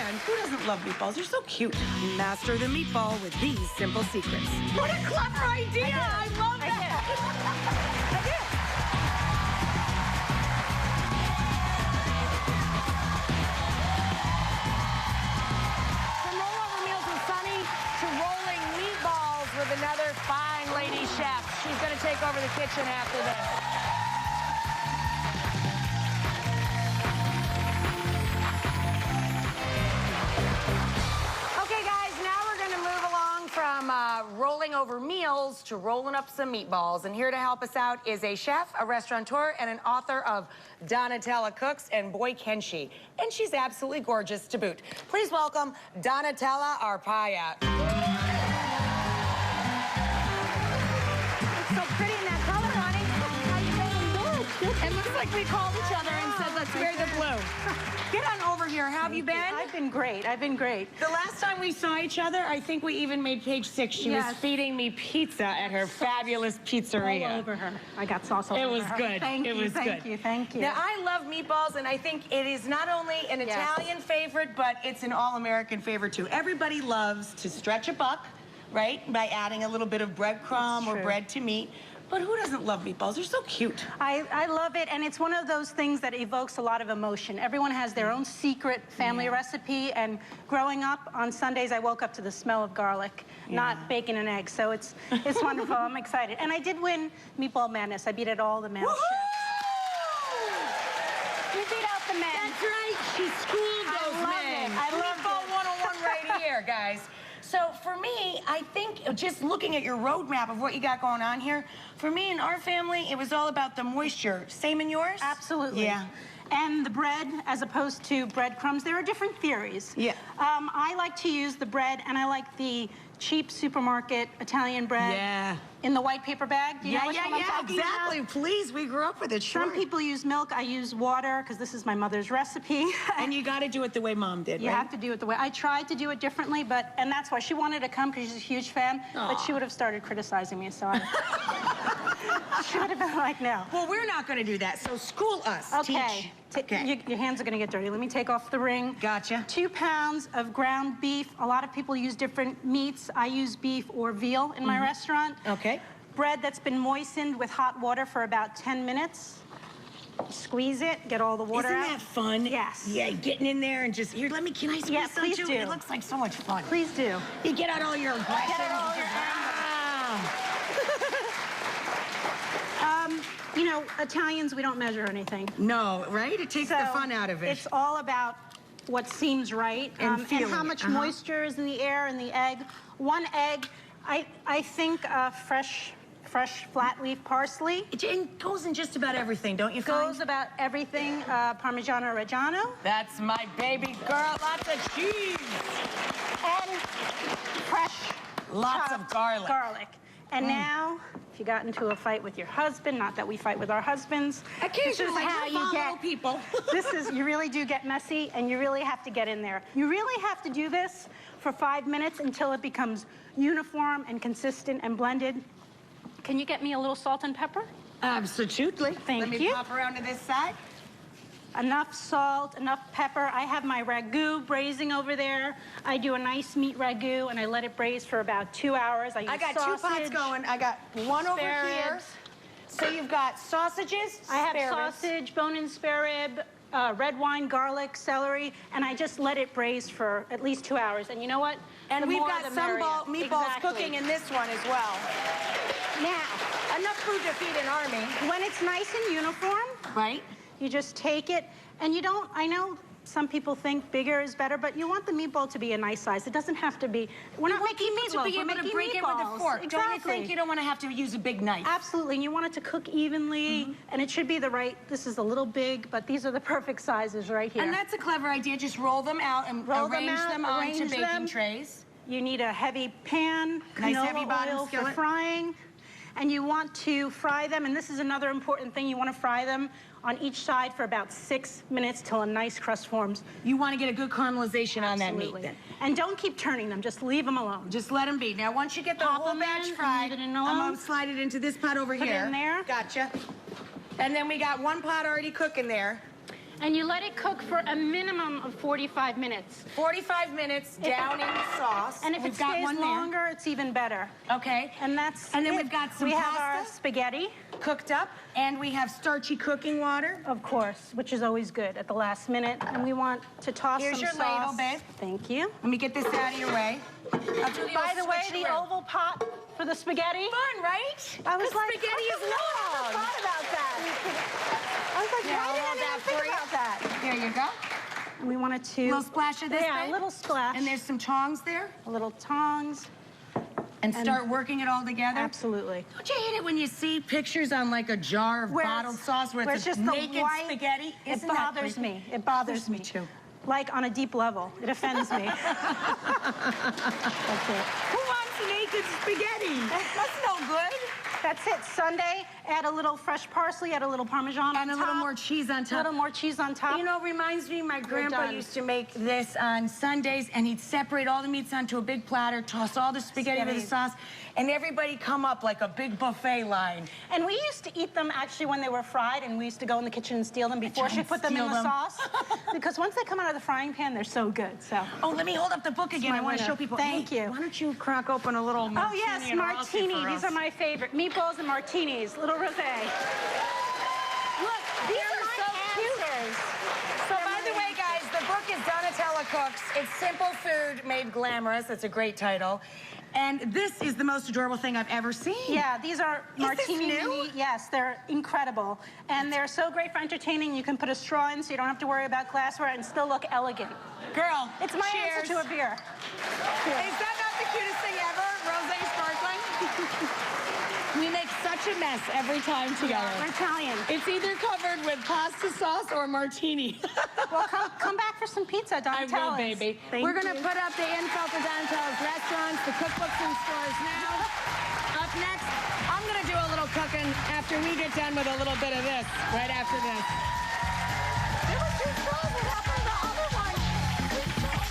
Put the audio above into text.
And who doesn't love meatballs? They're so cute. Master the meatball with these simple secrets. What a clever idea! I love that. I did. From rollover meals with Sunny to rolling meatballs with another fine lady chef. She's going to take over the kitchen after this. Rolling over meals to rolling up some meatballs. And here to help us out is a chef, a restaurateur, and an author of Donatella Cooks, and boy, can she. And she's absolutely gorgeous to boot. Please welcome Donatella Arpaia. It's so pretty in that color, honey. How you doing? Good. It looks like we called each other and said, let's wear the blue. Get on over here. How have you been? I've been great. I've been great. The last time we saw each other, I think we even made page 6. She was feeding me pizza at her fabulous pizzeria. All over her. I got sauce all over her. It was good. Thank you. It was Thank good. you. Thank you. Now, I love meatballs, and I think it is not only an Italian favorite, but it's an all-American favorite, too. Everybody loves to stretch a buck, right, by adding a little bit of breadcrumb or bread to meat. But who doesn't love meatballs? They're so cute. I love it, and it's one of those things that evokes a lot of emotion. Everyone has their own secret family recipe, and growing up on Sundays, I woke up to the smell of garlic, not bacon and eggs, so it's wonderful. I'm excited. And I did win Meatball Madness. I beat out all the male chefs. You beat out the men. That's right. She schooled those men. I love it. Meatball 101 right here, guys. So for me, I think just looking at your roadmap of what you got going on here, for me and our family, it was all about the moisture. Same in yours? Absolutely. Yeah. And the bread, as opposed to breadcrumbs, there are different theories. Yeah. I like to use the bread, and I like the cheap supermarket Italian bread. Yeah. In the white paper bag. Do you know which one I'm talking exactly. about? Please, we grew up with it. Sure. Some people use milk. I use water because this is my mother's recipe. And you got to do it the way Mom did, You right? have to do it the way I tried to do it differently, and that's why she wanted to come because she's a huge fan. But she would have started criticizing me, so she would have been like, no. Well, we're not going to do that. So school us. Okay. Teach. Your hands are going to get dirty. Let me take off the ring. Gotcha. 2 pounds of ground beef. A lot of people use different meats. I use beef or veal in my restaurant. Okay. Bread that's been moistened with hot water for about 10 minutes. Squeeze it, get all the water out. Isn't that fun? Yes. Yeah, getting in there and just, here, can I squeeze Yeah, some please too? do. It looks like so much fun. Please do. You get out all your aggression. Get out all your You know, Italians, we don't measure anything. No, right? It takes the fun out of it. It's all about what seems right and how much moisture is in the air and the egg. 1 egg, I think fresh flat leaf parsley. It goes in just about everything, don't you find? Goes about everything. Parmigiano Reggiano. That's my baby girl. Lots of cheese. And fresh Lots of garlic. And now, if you got into a fight with your husband, not that we fight with our husbands. Occasionally, this is how you get people. you really do get messy, and you really have to get in there. You really have to do this for 5 minutes until it becomes uniform and consistent and blended. Can you get me a little salt and pepper? Absolutely. Thank you. Let me pop around to this side. Enough salt, enough pepper. I have my ragu braising over there. I do a nice meat ragu, and I let it braise for about 2 hours. I got sausage, 2 pots going. I got one over here. So you've got sausages, I have sausage, bone-in spare rib, red wine, garlic, celery, and I just let it braise for at least 2 hours. And you know what? And we've got some meatballs cooking in this one as well. Now, enough food to feed an army. When it's nice and uniform, right? You just take it, and you don't, I know some people think bigger is better, but you want the meatball to be a nice size. It doesn't have to be, we're not making meatballs, to be able to break it with a fork. Exactly. Don't you think? You don't want to have to use a big knife. Absolutely, and you want it to cook evenly, and it should be the right, this is a little big, but these are the perfect sizes right here. And that's a clever idea. Just roll them out and arrange them onto baking trays. You need a heavy pan, nice canola heavy bottom oil skillet for frying. And you want to fry them, and this is another important thing, you want to fry them on each side for about 6 minutes till a nice crust forms. You want to get a good caramelization on that meat then. And don't keep turning them, just leave them alone. Just let them be. Now once you get the whole batch fried, I'm going to slide it into this pot over here. Put it in there. Gotcha. And then we got 1 pot already cooking there. And you let it cook for a minimum of 45 minutes. 45 minutes down in the sauce. And if it stays longer, it's even better. Okay. And that's And then it. we've got some We have pasta our spaghetti, cooked up, and we have starchy cooking water. of course, which is always good at the last minute. And we want to toss Here's some your sauce. ladle, babe. Thank you. Let me get this out of your way. I'll do the By old the way, the switcheroo. oval pot for the spaghetti. Fun, right? I was The like, spaghetti is I never long. thought about that. I was like, Yeah, why I'll did I hold that never think for you. about that? There you go. And we wanted to... A little splash of this, Yeah, babe? a little splash. And there's some tongs there. a little tongs. And start working it all together. Absolutely. Don't you hate it when you see pictures on like a jar of Where bottled it's- sauce where it's just naked the white spaghetti? It Isn't that bothers creepy? me. It bothers me. too. Like on a deep level. It offends me. That's it. Who wants naked spaghetti? That's no good. That's it. Sunday, add a little fresh parsley, add a little Parmesan on And a top. little more cheese on A top. little more cheese on top. You know, it reminds me, my grandpa done. used to make this on Sundays, and he'd separate all the meats onto a big platter, toss all the spaghetti with the sauce, and everybody come up like a big buffet line. And we used to eat them actually when they were fried, and we used to go in the kitchen and steal them before she put them in the sauce. Because once they come out of the frying pan, they're so good. So. Oh, let me hold up the book again. my I want to winner. show people. Thank Hey, you. Why don't you crack open a little Oh, martini? yes, and a Rossi martini. for These us? are my favorite. Meatballs and martinis. Little rosé. Look, these are so cute. So, by the way, guys, the book is Donatella Cooks. It's simple food made glamorous. It's a great title. And this is the most adorable thing I've ever seen. Yeah, these are Is this martini new? mini. Yes, they're incredible. And they're so great for entertaining. You can put a straw in so you don't have to worry about glassware and still look elegant. Girl, It's my cheers. answer to a beer. Is that not the cutest thing ever? Rosé sparkling? We make such a mess every time together. We're Italian. It's either covered with pasta sauce or martini. Well, come back for some pizza, I Donatella's. will, baby. Thank We're going to you. put up the info for Donatella's restaurants, the cookbooks in stores now. Up next, I'm going to do a little cooking after we get done with a little bit of this, right after this.